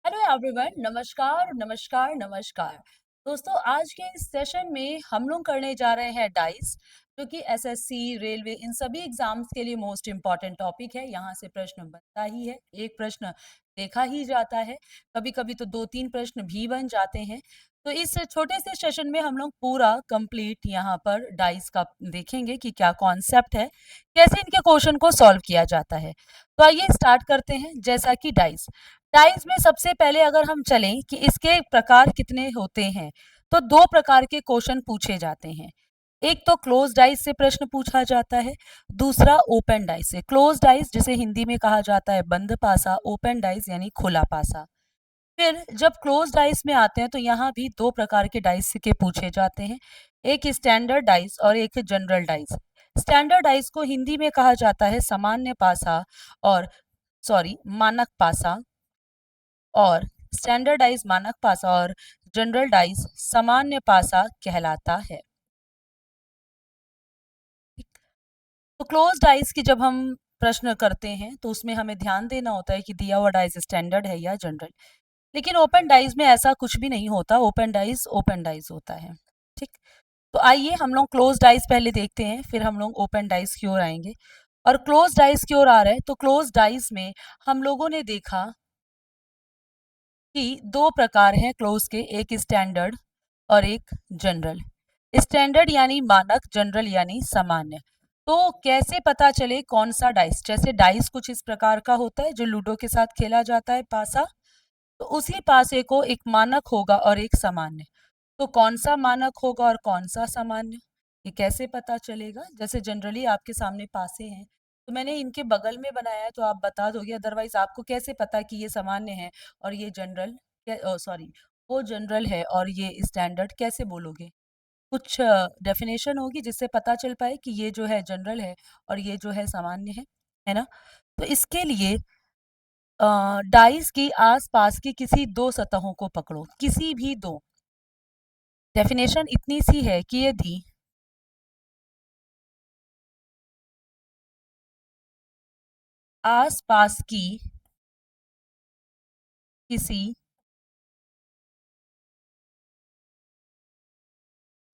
Hello everyone, नमस्कार नमस्कार नमस्कार। दोस्तों, आज के इस सेशन में हम लोग करने जा रहे हैं डाइस, जो कि एसएससी, रेलवे इन सभी एग्जाम्स के लिए मोस्ट इम्पॉर्टेंट टॉपिक है। यहाँ से प्रश्न बनता ही है, एक प्रश्न देखा ही जाता है, कभी कभी तो दो तीन प्रश्न भी बन जाते हैं। तो इस छोटे से सेशन में हम लोग पूरा कंप्लीट यहाँ पर डाइस का देखेंगे कि क्या कॉन्सेप्ट है, कैसे इनके क्वेश्चन को सॉल्व किया जाता है। तो आइए स्टार्ट करते हैं। जैसा कि डाइस डाइस में सबसे पहले अगर हम चलें कि इसके प्रकार कितने होते हैं, तो दो प्रकार के क्वेश्चन पूछे जाते हैं। एक तो क्लोज डाइस से प्रश्न पूछा जाता है, दूसरा ओपन डाइस से। क्लोज डाइस जिसे हिंदी में कहा जाता है बंद पासा, ओपन डाइस यानी खुला पासा। फिर जब क्लोज डाइस में आते हैं तो यहाँ भी दो प्रकार के डाइस के पूछे जाते हैं, एक स्टैंडर्ड डाइस और एक जनरल डाइस। स्टैंडर्ड डाइस को हिंदी में कहा जाता है सामान्य पासा और मानक पासा, और स्टैंडर्डाइज मानक पासा और जनरल डाइस सामान्य पासा कहलाता है। तो क्लोज डाइस की जब हम प्रश्न करते हैं तो उसमें हमें ध्यान देना होता है कि दिया हुआ डाइस स्टैंडर्ड है या जनरल। लेकिन ओपन डाइस में ऐसा कुछ भी नहीं होता, ओपन डाइस होता है। ठीक, तो आइए हम लोग क्लोज डाइस पहले देखते हैं, फिर हम लोग ओपन डाइस की ओर आएंगे। और क्लोज डाइस की ओर आ रहे हैं तो क्लोज डाइस में हम लोगों ने देखा कि दो प्रकार हैं क्लोज के, एक स्टैंडर्ड और एक जनरल। स्टैंडर्ड यानी मानक, जनरल यानी सामान्य। तो कैसे पता चले कौन सा डाइस, जैसे डाइस कुछ इस प्रकार का होता है जो लूडो के साथ खेला जाता है, पासा। तो उसी पासे को एक मानक होगा और एक सामान्य। तो कौन सा मानक होगा और कौन सा सामान्य, ये कैसे पता चलेगा? जैसे जनरली आपके सामने पासे हैं तो मैंने इनके बगल में बनाया है तो आप बता दोगे, अदरवाइज आपको कैसे पता कि ये सामान्य है और ये जनरल, सॉरी, वो जनरल है और ये स्टैंडर्ड, कैसे बोलोगे? कुछ डेफिनेशन होगी जिससे पता चल पाए कि ये जो है जनरल है और ये जो है सामान्य है ना? तो इसके लिए डाइस की आसपास की किसी दो सतहों को पकड़ो, किसी भी दो। डेफिनेशन इतनी सी है कि यदि आसपास की किसी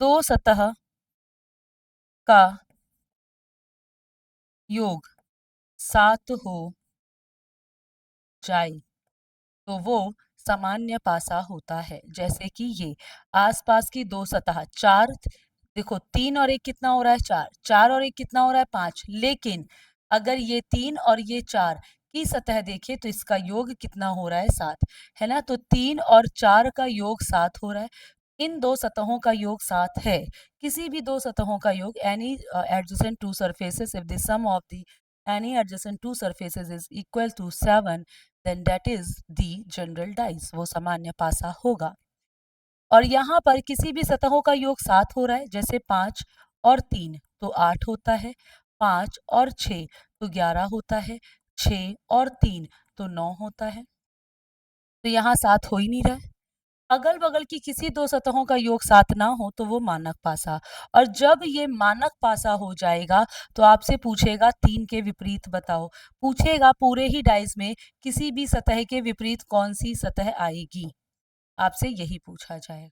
दो सतह का योग सात हो जाए तो वो सामान्य पासा होता है। जैसे कि ये आसपास की दो सतह, चार, देखो तीन और एक कितना हो रहा है, चार, चार और एक कितना हो रहा है, पांच। लेकिन अगर ये तीन और ये चार की सतह देखें तो इसका योग कितना हो रहा है, सात, है ना? तो तीन और चार का योग सात हो रहा है। इन दो सतहों का योग सात है। किसी भी दो सतहों का योग, any adjacent two surfaces, if the sum of the any adjacent two surfaces is equal to 7, then that is the general dice, वो सामान्य पासा होगा। और यहाँ पर किसी भी सतहों का योग सात हो रहा है, जैसे पांच और तीन तो आठ होता है, पांच और छह तो 11 होता है, छह और तीन तो 9 होता है। तो यहाँ सात हो ही नहीं रहा है। अगल बगल की किसी दो सतहों का योग सात ना हो तो वो मानक पासा। और जब ये मानक पासा हो जाएगा तो आपसे पूछेगा तीन के विपरीत बताओ, पूछेगा पूरे ही डाइस में किसी भी सतह के विपरीत कौन सी सतह आएगी, आपसे यही पूछा जाएगा।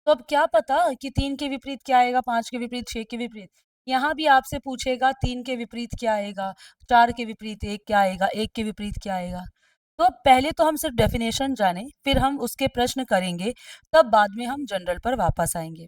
तो अब क्या पता कि तीन के विपरीत क्या आएगा, पांच के विपरीत, छह के विपरीत। यहाँ भी आपसे पूछेगा तीन के विपरीत क्या आएगा, चार के विपरीत एक क्या आएगा, एक के विपरीत क्या आएगा। तो पहले तो हम सिर्फ डेफिनेशन जाने, फिर हम उसके प्रश्न करेंगे, तब बाद में हम जनरल पर वापस आएंगे।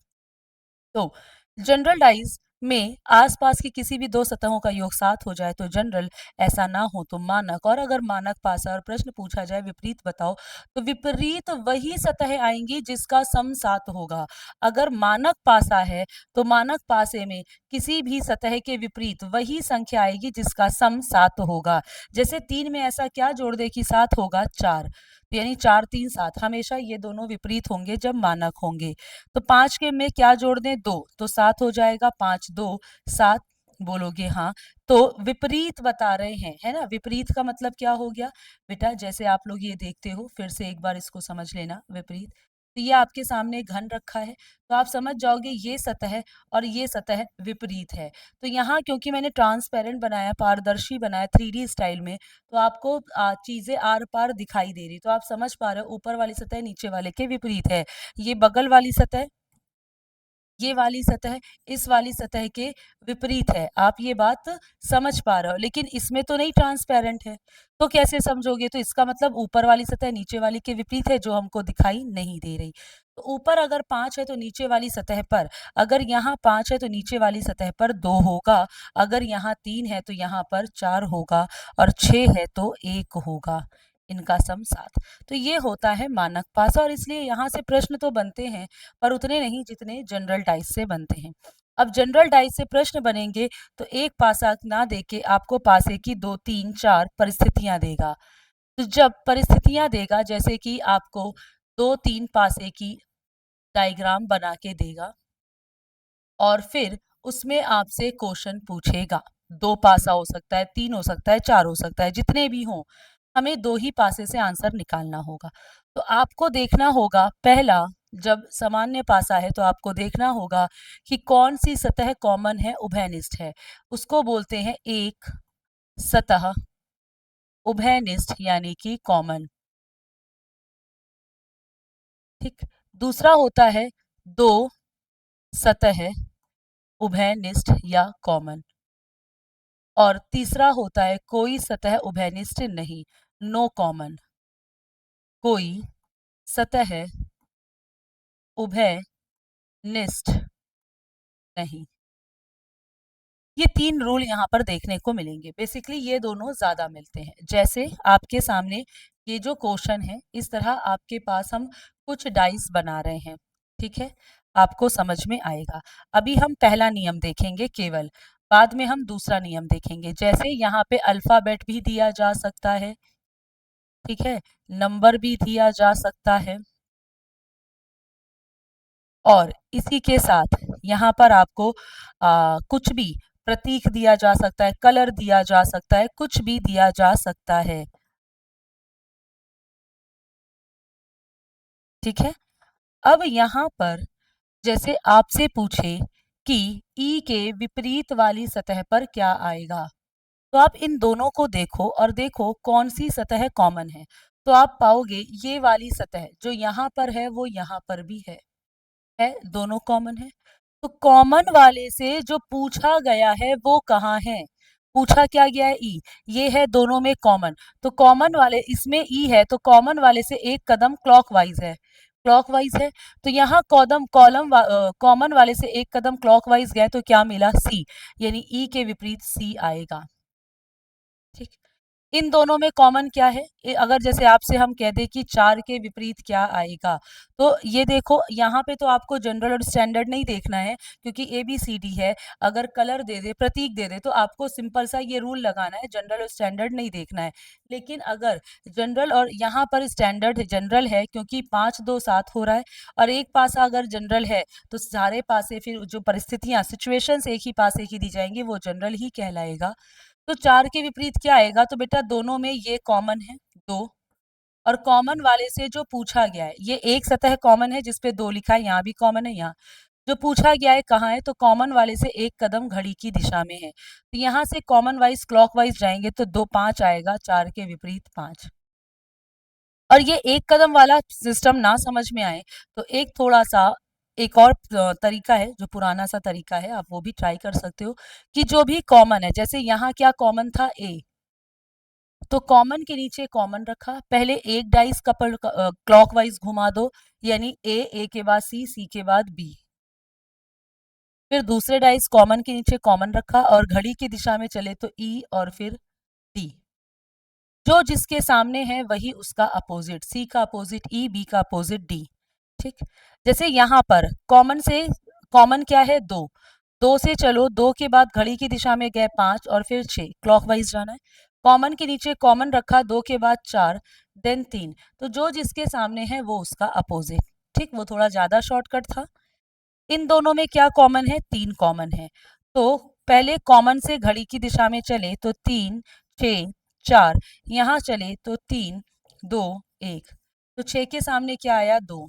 तो जनरल डाइज में आसपास की किसी भी दो सतहों का योग सात हो जाए तो जनरल, ऐसा ना हो तो मानक। और अगर मानक पासा और प्रश्न पूछा जाए विपरीत बताओ, तो विपरीत वही सतह आएंगी जिसका सम सात होगा। अगर मानक पासा है तो मानक पासे में किसी भी सतह के विपरीत वही संख्या आएगी जिसका सम सात होगा। जैसे तीन में ऐसा क्या जोड़ दे कि सात होगा, चार, यानी चार तीन सात, हमेशा ये दोनों विपरीत होंगे जब मानक होंगे। तो पांच के में क्या जोड़ दें, दो, तो सात हो जाएगा, पांच दो सात, बोलोगे हाँ। तो विपरीत बता रहे हैं, है ना? विपरीत का मतलब क्या हो गया बेटा, जैसे आप लोग ये देखते हो, फिर से एक बार इसको समझ लेना। विपरीत तो ये आपके सामने घन रखा है, तो आप समझ जाओगे ये सतह और ये सतह विपरीत है। तो यहाँ क्योंकि मैंने ट्रांसपेरेंट बनाया, पारदर्शी बनाया 3D स्टाइल में, तो आपको चीज़ें आर-पार दिखाई दे रही। तो आप समझ पा रहे हो ऊपर वाली सतह नीचे वाले के विपरीत है। ये बगल वाली सतह, ये वाली सतह इस वाली सतह के विपरीत है। आप ये बात समझ पा रहे हो, लेकिन इसमें तो नहीं ट्रांसपेरेंट है, तो कैसे समझोगे? तो इसका मतलब ऊपर वाली सतह नीचे वाली के विपरीत है, जो हमको दिखाई नहीं दे रही। तो ऊपर अगर 5 है तो नीचे वाली सतह पर, अगर यहाँ 5 है तो नीचे वाली सतह पर 2 होगा, अगर यहाँ 3 है तो यहाँ पर 4 होगा, और 6 है तो 1 होगा। इनका सम 7। तो ये होता है मानक पासा, और इसलिए यहाँ से प्रश्न तो बनते हैं, पर उतने नहीं जितने जनरल डाइस से बनते हैं। अब जनरल डाइस से प्रश्न बनेंगे तो एक पासा ना देके आपको पासे की 2, 3, 4 परिस्थितियां देगा। तो जब परिस्थितियां देगा, जैसे कि आपको 2, 3 पासे की डायग्राम बना के देगा, और फिर उसमें आपसे क्वेश्चन पूछेगा। 2 पासा हो सकता है, 3 हो सकता है, 4 हो सकता है, जितने भी हों, हमें 2 ही पासे से आंसर निकालना होगा। तो आपको देखना होगा, पहला, जब सामान्य पासा है तो आपको देखना होगा कि कौन सी सतह कॉमन है, उभयनिष्ठ है। उसको बोलते हैं एक सतह उभयनिष्ठ, यानी कि कॉमन। ठीक। दूसरा होता है 2 सतह उभयनिष्ठ या कॉमन। और तीसरा होता है कोई सतह उभयनिष्ठ नहीं, नो कॉमन। कोई सतह उभयनिष्ठ नहीं। ये 3 रूल यहाँ पर देखने को मिलेंगे। बेसिकली ये दोनों ज़्यादा मिलते हैं। जैसे आपके सामने ये जो क्वेश्चन है, इस तरह आपके पास हम कुछ डाइस बना रहे हैं, ठीक है? आपको समझ में आएगा। अभी हम पहला नियम देखेंगे केवल, बाद में हम दूसरा नियम देखेंगे। जैसे यहाँ पे अल्फ़ाबेट भी दिया जा सकता है, ठीक है? नंबर भी दिया जा सकता है, और इसी के साथ यहाँ पर आपको कुछ भी प्रतीक दिया जा सकता है, कलर दिया जा सकता है, कुछ भी दिया जा सकता है, ठीक है? अब यहाँ पर जैसे आपसे पूछे कि ई के विपरीत वाली सतह पर क्या आएगा, तो आप इन दोनों को देखो और देखो कौन सी सतह कॉमन है। तो आप पाओगे ये वाली सतह जो यहाँ पर है वो यहाँ पर भी है, दोनों कॉमन है। तो कॉमन वाले से जो पूछा गया है वो कहाँ है? पूछा क्या गया है? ई। ये है दोनों में कॉमन। तो कॉमन वाले, इसमें ई है तो कॉमन वाले से एक कदम क्लॉकवाइज है, क्लॉकवाइज है। तो यहाँ कॉमन वाले से एक कदम क्लॉकवाइज गया तो क्या मिला? सी। यानी ई के विपरीत सी आएगा। ठीक। इन दोनों में कॉमन क्या है? अगर जैसे आपसे हम कह दें कि 4 के विपरीत क्या आएगा, तो ये देखो यहाँ पे तो आपको जनरल और स्टैंडर्ड नहीं देखना है, क्योंकि ए बी सी डी है। अगर कलर दे दे, प्रतीक दे दे, तो आपको सिंपल सा ये रूल लगाना है, जनरल और स्टैंडर्ड नहीं देखना है। लेकिन अगर जनरल और यहाँ पर स्टैंडर्ड जनरल है, क्योंकि 5 2 7 हो रहा है, और एक पासा अगर जनरल है तो सारे पासे, फिर जो परिस्थितियां सिचुएशंस एक ही पासे की दी जाएंगी वो जनरल ही कहलाएगा। तो 4 के विपरीत क्या आएगा? तो बेटा दोनों में ये कॉमन है 2, और कॉमन वाले से जो पूछा गया है, ये एक सतह कॉमन है जिसपे 2 लिखा है, यहाँ भी कॉमन है, यहाँ जो पूछा गया है कहाँ है, तो कॉमन वाले से एक कदम घड़ी की दिशा में है। तो यहाँ से कॉमन वाइज क्लॉकवाइज जाएंगे तो 2 5 आएगा, 4 के विपरीत 5। और ये एक कदम वाला सिस्टम ना समझ में आए तो एक थोड़ा सा एक और तरीका है, जो पुराना सा तरीका है, आप वो भी ट्राई कर सकते हो, कि जो भी कॉमन है, जैसे यहाँ क्या कॉमन था? ए। तो कॉमन के नीचे कॉमन रखा, पहले एक डाइस कपल क्लॉकवाइज घुमा दो, यानी ए के बाद सी के बाद बी। फिर दूसरे डाइस कॉमन के नीचे कॉमन रखा और घड़ी की दिशा में चले तो ई और फिर डी। जो जिसके सामने है वही उसका अपोजिट, सी का अपोजिट ई, बी का अपोजिट डी। ठीक। जैसे यहाँ पर कॉमन से, कॉमन क्या है? 2। 2 से चलो, 2 के बाद घड़ी की दिशा में गए 5 और फिर 6, क्लॉकवाइज जाना है। कॉमन के नीचे कॉमन रखा, 2 के बाद 4, देन 3। तो जो जिसके सामने है वो उसका अपोजिट। ठीक, वो थोड़ा ज्यादा शॉर्टकट था। इन दोनों में क्या कॉमन है? 3 कॉमन है। तो पहले कॉमन से घड़ी की दिशा में चले तो 3 6 4, यहाँ चले तो 3 2 1। तो 6 के सामने क्या आया? 2।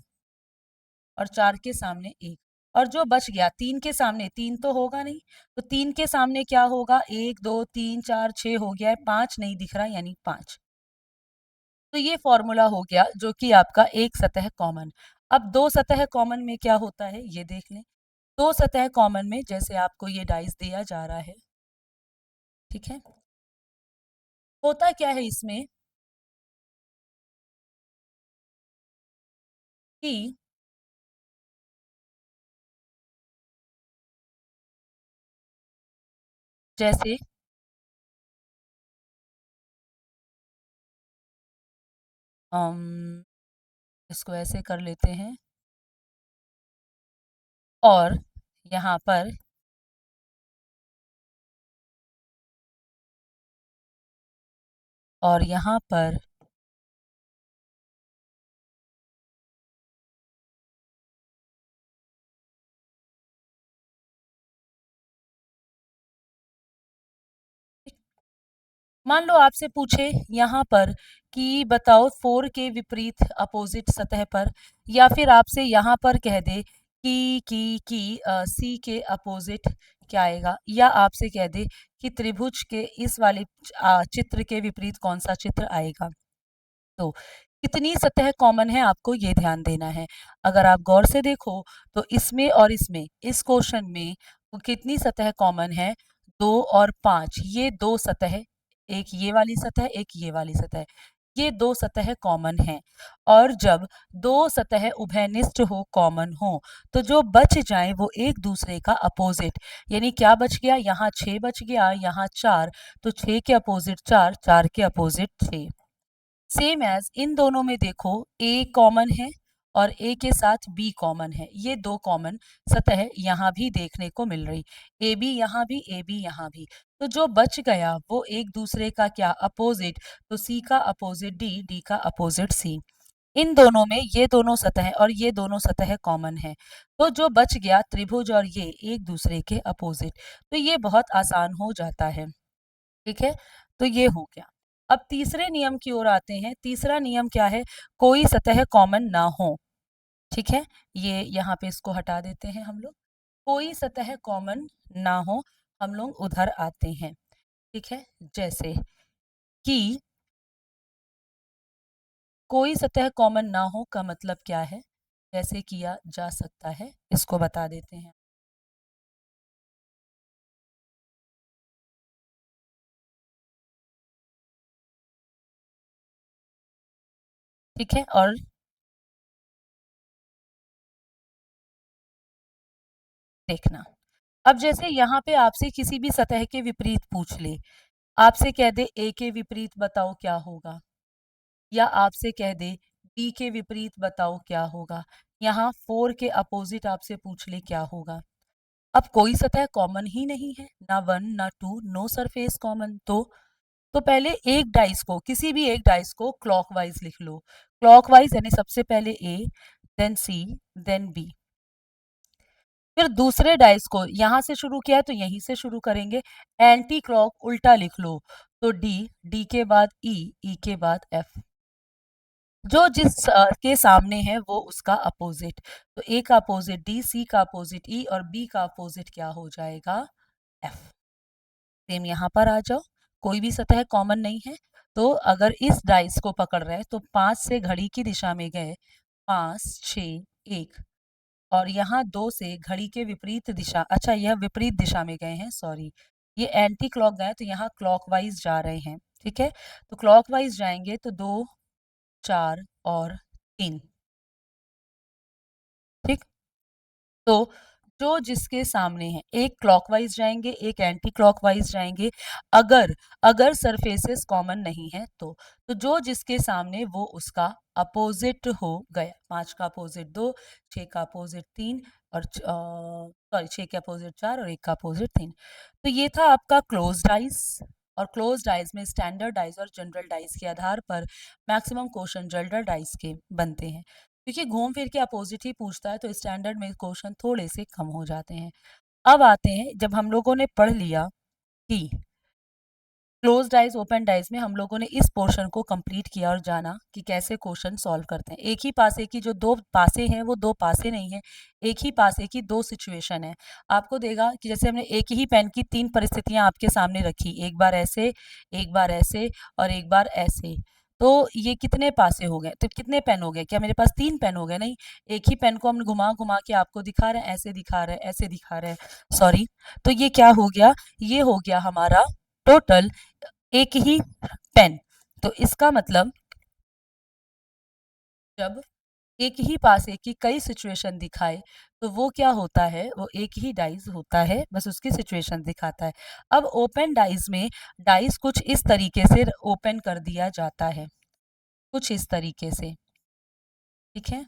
और 4 के सामने 1 और जो बच गया 3 के सामने 3 तो होगा नहीं, तो 3 के सामने क्या होगा 1, 2, 3, 4, 6 हो गया है, 5 नहीं दिख रहा यानी 5। तो ये फॉर्मूला हो गया जो कि आपका एक सतह कॉमन। अब 2 सतह कॉमन में क्या होता है ये देख लें। 2 सतह कॉमन में जैसे आपको ये डाइस दिया जा रहा है, ठीक है? होता क्या है इसमें कि जैसे अम, इसको ऐसे कर लेते हैं और यहाँ पर और यहाँ पर मान लो आपसे पूछे यहाँ पर कि बताओ 4 के विपरीत अपोजिट सतह पर या फिर आपसे यहाँ पर कह दे कि सी के अपोजिट क्या आएगा या आपसे कह दे कि त्रिभुज के इस वाले चित्र के विपरीत कौन सा चित्र आएगा। तो कितनी सतह कॉमन है आपको ये ध्यान देना है। अगर आप गौर से देखो तो इसमें और इसमें इस क्वेश्चन में वो कितनी सतह कॉमन है 2 और 5 ये 2 सतह एक ये वाली सतह एक ये वाली सतह ये 2 सतह कॉमन हैं और जब 2 सतह उभयनिष्ठ हो कॉमन हो तो जो बच जाए वो एक दूसरे का अपोजिट यानी क्या बच गया यहाँ 6 बच गया यहाँ 4 तो 6 के अपोजिट 4 4 के अपोजिट 6 सेम एज इन दोनों में देखो ए कॉमन है और ए के साथ बी कॉमन है ये दो कॉमन सतह यहाँ भी देखने को मिल रही ए बी यहाँ भी ए बी यहाँ भी तो जो बच गया वो एक दूसरे का क्या अपोजिट तो सी का अपोजिट डी डी का अपोजिट सी इन दोनों में ये दोनों सतह और ये दोनों सतह कॉमन है तो जो बच गया त्रिभुज और ये एक दूसरे के अपोजिट तो ये बहुत आसान हो जाता है ठीक है तो ये हो गया अब तीसरे नियम की ओर आते हैं तीसरा नियम क्या है कोई सतह कॉमन ना हो ठीक है ये यहाँ पे इसको हटा देते हैं हम लोग कोई सतह कॉमन ना हो हम लोग उधर आते हैं ठीक है जैसे कि कोई सतह कॉमन ना हो का मतलब क्या है कैसे किया जा सकता है इसको बता देते हैं ठीक है और देखना अब जैसे यहाँ पे आपसे किसी भी सतह के विपरीत पूछ ले आपसे कह दे ए के विपरीत बताओ क्या होगा या आपसे कह दे बी के विपरीत बताओ क्या होगा यहाँ 4 के अपोजिट आपसे पूछ ले क्या होगा अब कोई सतह कॉमन ही नहीं है ना 1 ना 2 नो सरफेस कॉमन तो पहले एक डाइस को किसी भी एक डाइस को क्लॉकवाइज लिख लो क्लॉकवाइज यानी सबसे पहले A then C then B फिर दूसरे डाइस को यहाँ से शुरू किया है तो यहीं से शुरू करेंगे एंटी क्लॉक उल्टा लिख लो तो डी डी के बाद ई के बाद एफ जो जिस के सामने है वो उसका अपोजिट तो ए का अपोजिट डी सी का अपोजिट ई और बी का अपोजिट क्या हो जाएगा एफ सेम यहाँ पर आ जाओ कोई भी सतह कॉमन नहीं है तो अगर इस डाइस को पकड़ रहे हैं तो 5 से घड़ी की दिशा में गए 5 6 1 और यहाँ 2 से घड़ी के विपरीत दिशा अच्छा यह विपरीत दिशा में गए हैं सॉरी ये एंटी क्लॉक गए तो यहाँ क्लॉकवाइज जा रहे हैं ठीक है तो क्लॉकवाइज जाएंगे तो 2 4 और 3 ठीक तो जो जिसके सामने है एक क्लॉकवाइज जाएंगे एक एंटी क्लॉकवाइज जाएंगे अगर अगर सरफेसेस कॉमन नहीं है तो जो जिसके सामने वो उसका अपोजिट हो गया 5 का अपोजिट 2 6 का अपोजिट 3 और सॉरी 6 के अपोजिट 4 और 1 का अपोजिट 3 तो ये था आपका क्लोज डाइस और क्लोज डाइस में स्टैंडर्ड डाइस और जनरल डाइस के आधार पर मैक्सिमम क्वेश्चन जनरल डाइस के बनते हैं क्योंकि घूम फिर के अपोजिट ही पूछता है तो स्टैंडर्ड में क्वेश्चन थोड़े से कम हो जाते हैं अब आते हैं जब हम लोगों ने पढ़ लिया कि क्लोज्ड आइज ओपन आइज में हम लोगों ने इस पोर्शन को कंप्लीट किया और जाना कि कैसे क्वेश्चन सॉल्व करते हैं। एक ही पासे की जो दो पासे हैं वो दो पासे नहीं है, एक ही पासे की दो सिचुएशन है। आपको देगा कि जैसे हमने एक ही पेन की तीन परिस्थितियां आपके सामने रखी, एक बार ऐसे, एक बार ऐसे और एक बार ऐसे। तो ये कितने पासे हो गए, तो कितने पेन हो गए, क्या मेरे पास तीन पेन हो गए? नहीं, एक ही पेन को हम घुमा घुमा के आपको दिखा रहे हैं, ऐसे दिखा रहे हैं, ऐसे दिखा रहे हैं, सॉरी। तो ये क्या हो गया, ये हो गया हमारा टोटल एक ही पेन। तो इसका मतलब जब एक ही पासे की कई सिचुएशन दिखाए तो वो क्या होता है, वो एक ही डाइस होता है, बस उसकी सिचुएशन दिखाता है। अब ओपन डाइस में डाइस कुछ इस तरीके से ओपन कर दिया जाता है, कुछ इस तरीके से, ठीक है।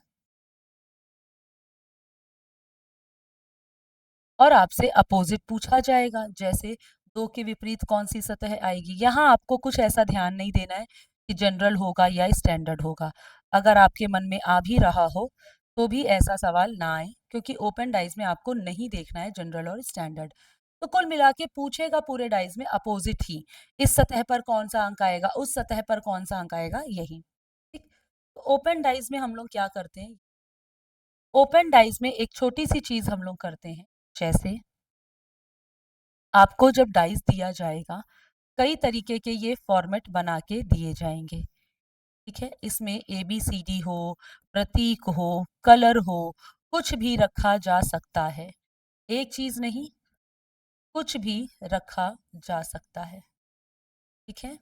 और आपसे अपोजिट पूछा जाएगा, जैसे दो के विपरीत कौन सी सतह आएगी। यहाँ आपको कुछ ऐसा ध्यान नहीं देना है कि जनरल होगा या स्टैंडर्ड होगा। अगर आपके मन में आ भी रहा हो तो भी ऐसा सवाल ना आए, क्योंकि ओपन डाइज में आपको नहीं देखना है जनरल और स्टैंडर्ड। तो कुल मिला के पूछेगा पूरे डाइज में अपोजिट ही, इस सतह पर कौन सा अंक आएगा, उस सतह पर कौन सा अंक आएगा, यही, ठीक। तो ओपन डाइज में हम लोग क्या करते हैं, ओपन डाइज में एक छोटी सी चीज हम लोग करते हैं, जैसे आपको जब डाइस दिया जाएगा, कई तरीके के ये फॉर्मेट बना के दिए जाएंगे, ठीक है। इसमें ABCD हो, प्रतीक हो, कलर हो, कुछ भी रखा जा सकता है, एक चीज नहीं, कुछ भी रखा जा सकता है, ठीक है।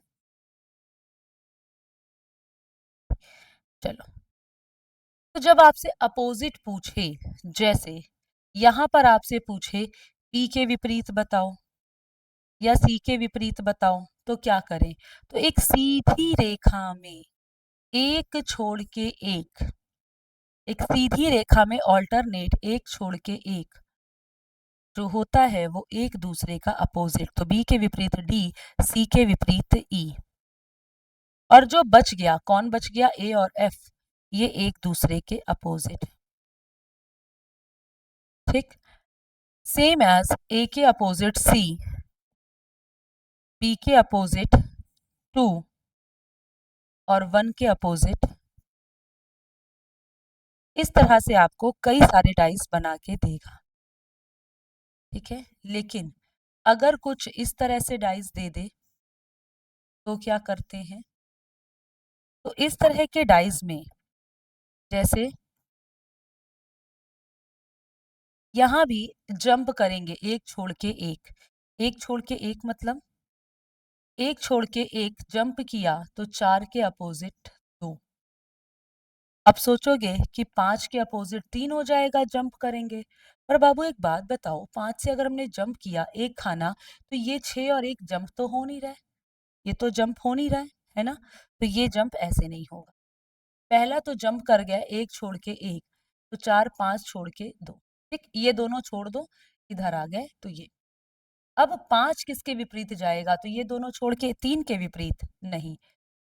चलो, तो जब आपसे अपोजिट पूछे, जैसे यहां पर आपसे पूछे P के विपरीत बताओ या C के विपरीत बताओ, तो क्या करें, तो एक सीधी रेखा में एक छोड़ के एक सीधी रेखा में ऑल्टरनेट एक छोड़ के एक जो होता है वो एक दूसरे का अपोजिट, तो बी के विपरीत डी, सी के विपरीत ई, और जो बच गया, कौन बच गया, ए और एफ, ये एक दूसरे के अपोजिट, ठीक। सेम एज ए के अपोजिट सी, बी के अपोजिट टू और वन के अपोजिट, इस तरह से आपको कई सारे डाइस बना के देगा, ठीक है। लेकिन अगर कुछ इस तरह से डाइस दे दे तो क्या करते हैं, तो इस तरह के डाइस में जैसे यहाँ भी जंप करेंगे एक छोड़ के एक, एक छोड़ के एक मतलब एक छोड़ के एक जंप किया तो चार के अपोजिट दो। अब सोचोगे कि पांच के अपोजिट तीन हो जाएगा जंप करेंगे, पर बाबू एक बात बताओ, पांच से अगर हमने जंप किया एक खाना, तो ये छह और एक जंप तो हो नहीं रहा है, ये तो जंप हो नहीं रहा है ना। तो ये जंप ऐसे नहीं होगा, पहला तो जंप कर गया एक छोड़ के एक, तो चार पांच छोड़ के दो, ठीक, ये दोनों छोड़ दो, इधर आ गए तो ये। अब पांच किसके विपरीत जाएगा, तो ये दोनों छोड़ के तीन के विपरीत नहीं,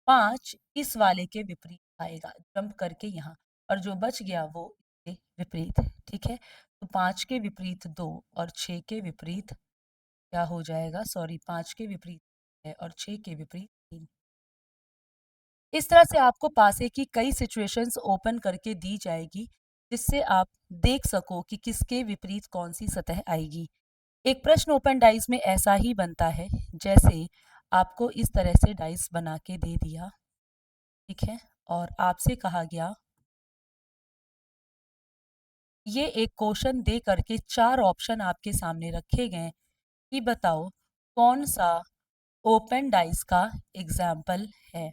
पांच इस वाले के विपरीत आएगा जंप करके यहाँ, और जो बच गया वो इसके विपरीत है, ठीक है। तो पांच के विपरीत दो और छह के विपरीत क्या हो जाएगा, सॉरी, पांच के विपरीत है और छह के विपरीत तीन। इस तरह से आपको पासे की कई सिचुएशंस ओपन करके दी जाएगी, जिससे आप देख सको कि किसके विपरीत कौन सी सतह आएगी। एक प्रश्न ओपन डाइस में ऐसा ही बनता है, जैसे आपको इस तरह से डाइस बना के दे दिया, ठीक है, और आपसे कहा गया ये एक क्वेश्चन दे करके चार ऑप्शन आपके सामने रखे गए कि बताओ कौन सा ओपन डाइस का एग्जाम्पल है,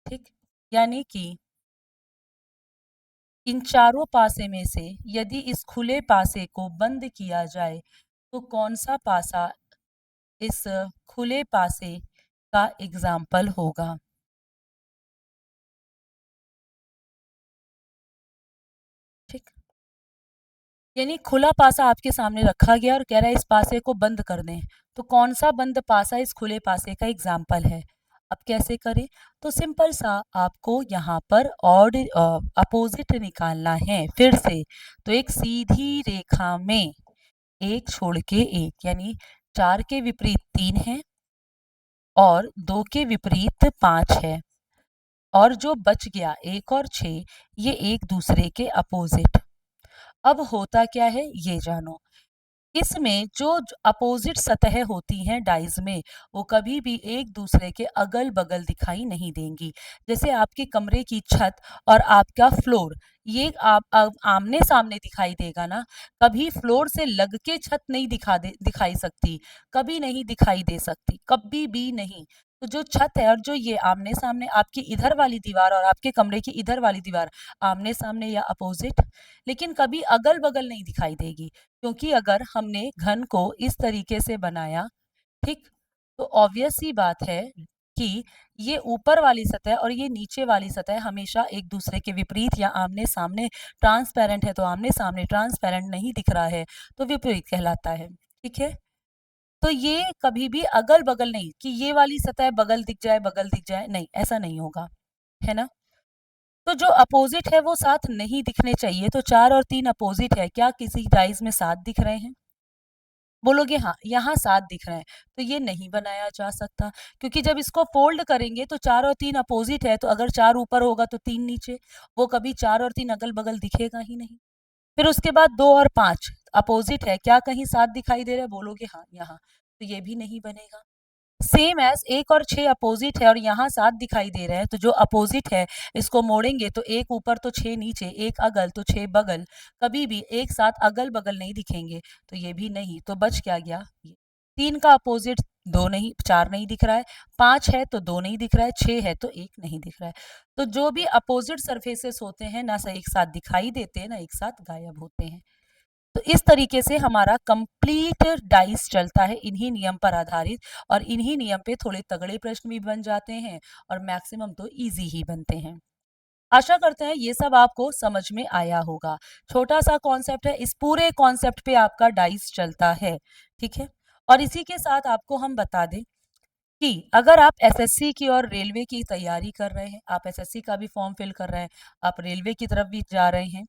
ठीक। यानी कि इन चारों पासे में से यदि इस खुले पासे को बंद किया जाए तो कौन सा पासा इस खुले पासे का एग्जाम्पल होगा, ठीक। यानी खुला पासा आपके सामने रखा गया और कह रहा है इस पासे को बंद कर दें, तो कौन सा बंद पासा इस खुले पासे का एग्जाम्पल है। अब कैसे करें, तो सिंपल सा आपको यहाँ पर ऑड अपोजिट निकालना है फिर से, तो एक सीधी रेखा में एक छोड़ के एक, यानी चार के विपरीत तीन है और 2 के विपरीत 5 है, और जो बच गया 1 और 6, ये एक दूसरे के अपोजिट। अब होता क्या है ये जानो। इसमें जो अपोजिट सतह होती हैं डाइज में, वो कभी भी एक दूसरे के अगल बगल दिखाई नहीं देंगी। जैसे आपके कमरे की छत और आपका फ्लोर, ये आप आमने सामने दिखाई देगा ना, कभी फ्लोर से लग के छत नहीं दिखाई सकती, कभी नहीं दिखाई दे सकती, कभी भी नहीं। तो जो छत है और जो ये आमने सामने, आपकी इधर वाली दीवार और आपके कमरे की इधर वाली दीवार आमने सामने या अपोजिट, लेकिन कभी अगल बगल नहीं दिखाई देगी। क्योंकि अगर हमने घन को इस तरीके से बनाया, ठीक, तो ऑब्वियस सी बात है कि ये ऊपर वाली सतह और ये नीचे वाली सतह हमेशा एक दूसरे के विपरीत या आमने सामने, ट्रांसपेरेंट है तो आमने सामने, ट्रांसपेरेंट नहीं दिख रहा है तो विपरीत कहलाता है। ठीक है, तो ये कभी भी अगल बगल नहीं कि ये वाली सतह बगल दिख जाए, नहीं, ऐसा नहीं होगा, है ना। तो जो अपोजिट है वो साथ नहीं दिखने चाहिए। तो 4 और 3 अपोजिट है, क्या किसी डाइज में साथ दिख रहे हैं? बोलोगे हाँ, यहाँ 7 दिख रहे हैं, तो ये नहीं बनाया जा सकता, क्योंकि जब इसको फोल्ड करेंगे तो 4 और 3 अपोजिट है, तो अगर 4 ऊपर होगा तो 3 नीचे, वो कभी 4 और 3 अगल-बगल दिखेगा ही नहीं। फिर उसके बाद 2 और 5 अपोजिट है, क्या कहीं 7 दिखाई दे रहा है? बोलोगे हाँ, यहाँ, तो ये भी नहीं बनेगा। सेम एज़ 1 और 6 अपोजिट है और यहाँ 7 दिखाई दे रहे हैं, तो जो अपोजिट है इसको मोड़ेंगे तो 1 ऊपर तो 6 नीचे, 1 अगल तो 6 बगल, कभी भी एक साथ अगल-बगल नहीं दिखेंगे, तो ये भी नहीं, तो बच क्या गया ये। 3 का अपोजिट 2 नहीं, 4 नहीं दिख रहा है, 5 है तो 2 नहीं दिख रहा है, 6 है तो 1 नहीं दिख रहा है। तो जो भी अपोजिट सरफेसेस होते हैं ना एक साथ दिखाई देते हैं, ना एक साथ गायब होते हैं। तो इस तरीके से हमारा कंप्लीट डाइस चलता है इन्हीं नियम पर आधारित, और इन्हीं नियम पे थोड़े तगड़े प्रश्न भी बन जाते हैं और मैक्सिमम तो इजी ही बनते हैं। आशा करते हैं ये सब आपको समझ में आया होगा। छोटा सा कॉन्सेप्ट है, इस पूरे कॉन्सेप्ट पे आपका डाइस चलता है, ठीक है। और इसी के साथ आपको हम बता दें कि अगर आप एसएससी की और रेलवे की तैयारी कर रहे हैं, आप एसएससी का भी फॉर्म फिल कर रहे हैं, आप रेलवे की तरफ भी जा रहे हैं,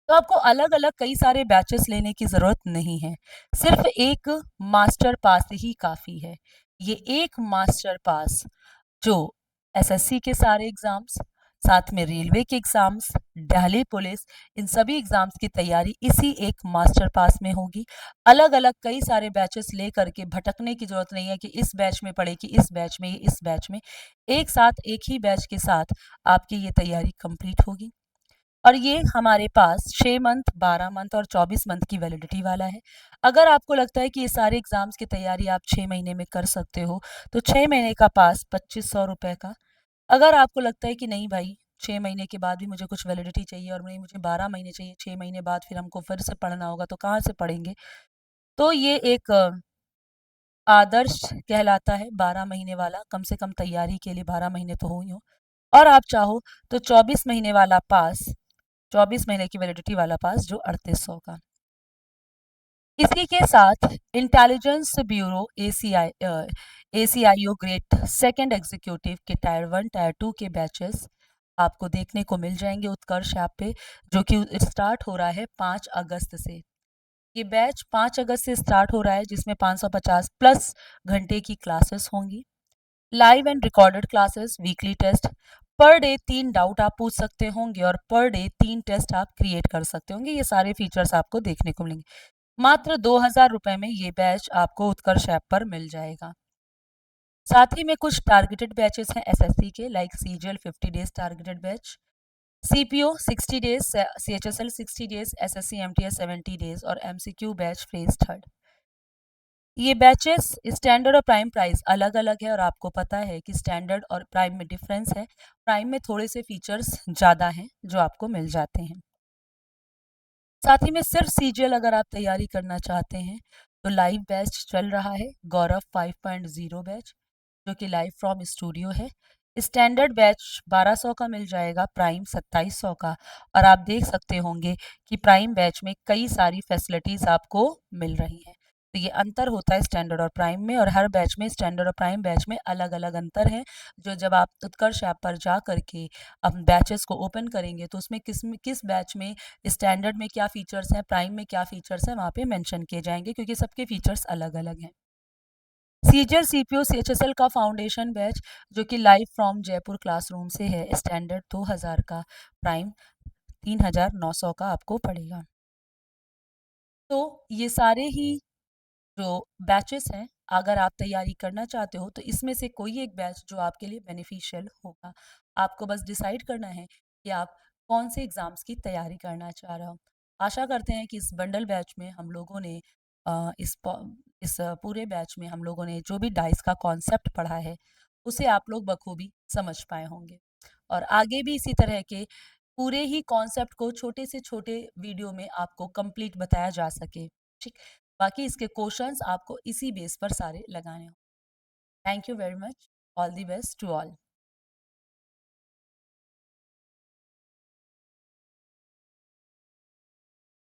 तो आपको अलग-अलग कई सारे बैचेस लेने की ज़रूरत नहीं है। सिर्फ़ एक मास्टर पास ही काफ़ी है। ये एक मास्टर पास जो एसएससी के सारे एग्ज़ाम्स, साथ में रेलवे के एग्ज़ाम्स, दिल्ली पुलिस, इन सभी एग्ज़ाम्स की तैयारी इसी एक मास्टर पास में होगी। अलग-अलग कई सारे बैचेस लेकर के भटकने की ज़रूरत नहीं है कि इस बैच में पढ़े कि इस बैच में, इस बैच में। एक साथ एक ही बैच के साथ आपकी ये तैयारी कंप्लीट होगी। और ये हमारे पास 6 मंथ, 12 मंथ और 24 मंथ की वैलिडिटी वाला है। अगर आपको लगता है कि ये सारे एग्ज़ाम्स की तैयारी आप 6 महीने में कर सकते हो, तो 6 महीने का पास ₹2500 का। अगर आपको लगता है कि नहीं भाई, 6 महीने के बाद भी मुझे कुछ वैलिडिटी चाहिए और नहीं मुझे 12 महीने चाहिए, 6 महीने बाद फिर हमको फिर से पढ़ना होगा, तो कहाँ से पढ़ेंगे? तो ये एक आदर्श कहलाता है 12 महीने वाला, कम से कम तैयारी के लिए 12 महीने तो हो ही हो। और आप चाहो तो 24 महीने वाला पास, 24 महीने की वैलिडिटी वाला पास जो 3800 का। इसी के साथ intelligence bureau ACIO grade second executive के टायर 1 टायर 2 के बैचेस आपको देखने को मिल जाएंगे उत्कर्ष ऐप पे, जो कि स्टार्ट हो रहा है 5 अगस्त से। ये बैच 5 अगस्त से स्टार्ट हो रहा है, जिसमें 550 प्लस घंटे की क्लासेस होंगी, live and recorded classes, weekly test, per day 3 doubt आप पूछ सकते होंगे और पर डे 3 टेस्ट आप क्रिएट कर सकते होंगे। ये सारे फीचर्स आपको देखने को मिलेंगे। मात्र 2000 रुपए में ये बैच आपको उत्कर्ष ऐप पर मिल जाएगा। साथ ही में कुछ टारगेटेड बैचेस हैं एसएससी के, like CGL 50 days targeted batch, CPO 60 days, CHSL 60 days, SSC MTS 70 days और एमसीक्यू बैच फेज थर्ड। ये बैचेस स्टैंडर्ड और प्राइम प्राइस अलग अलग है, और आपको पता है कि स्टैंडर्ड और प्राइम में डिफरेंस है। प्राइम में थोड़े से फीचर्स ज़्यादा हैं जो आपको मिल जाते हैं। साथ ही में सिर्फ सीजीएल अगर आप तैयारी करना चाहते हैं तो लाइव बैच चल रहा है, गौरव 5.0 बैच, जो कि लाइव फ्रॉम स्टूडियो है। स्टैंडर्ड बैच 1200 का मिल जाएगा, प्राइम 2700 का। और आप देख सकते होंगे कि प्राइम बैच में कई सारी फैसिलिटीज़ आपको मिल रही हैं। तो ये अंतर होता है स्टैंडर्ड और प्राइम में, और हर बैच में, स्टैंडर्ड और प्राइम बैच में अलग अलग अंतर है, जो जब आप उत्कर्ष ऐप पर जा करके अब बैचेस को ओपन करेंगे तो उसमें किस बैच में स्टैंडर्ड में क्या फीचर्स हैं, प्राइम में क्या फीचर्स हैं, वहाँ पे मेंशन किए जाएंगे, क्योंकि सबके फीचर्स अलग अलग हैं। सीजर सीपीओ सीएचएसएल का फाउंडेशन बैच जो कि लाइव फ्रॉम जयपुर क्लासरूम से है, स्टैंडर्ड 2000 का, प्राइम 3900 का आपको पड़ेगा। तो ये सारे ही जो बैचेस हैं, अगर आप तैयारी करना चाहते हो तो इसमें से कोई एक बैच जो आपके लिए बेनिफिशियल होगा। आपको बस डिसाइड करना है कि आप कौन से एग्ज़ाम्स की तैयारी करना चाह रहे हो। आशा करते हैं कि इस बंडल बैच में हम लोगों ने इस पूरे बैच में हम लोगों ने जो भी डाइस का कॉन्सेप्ट पढ़ा है, उसे आप लोग बखूबी समझ पाए होंगे और आगे भी इसी तरह के पूरे ही कॉन्सेप्ट को छोटे से छोटे वीडियो में आपको कंप्लीट बताया जा सके। ठीक, बाकी इसके क्वेश्चंस आपको इसी बेस पर सारे लगाने हों। Thank you very much. All the best to all.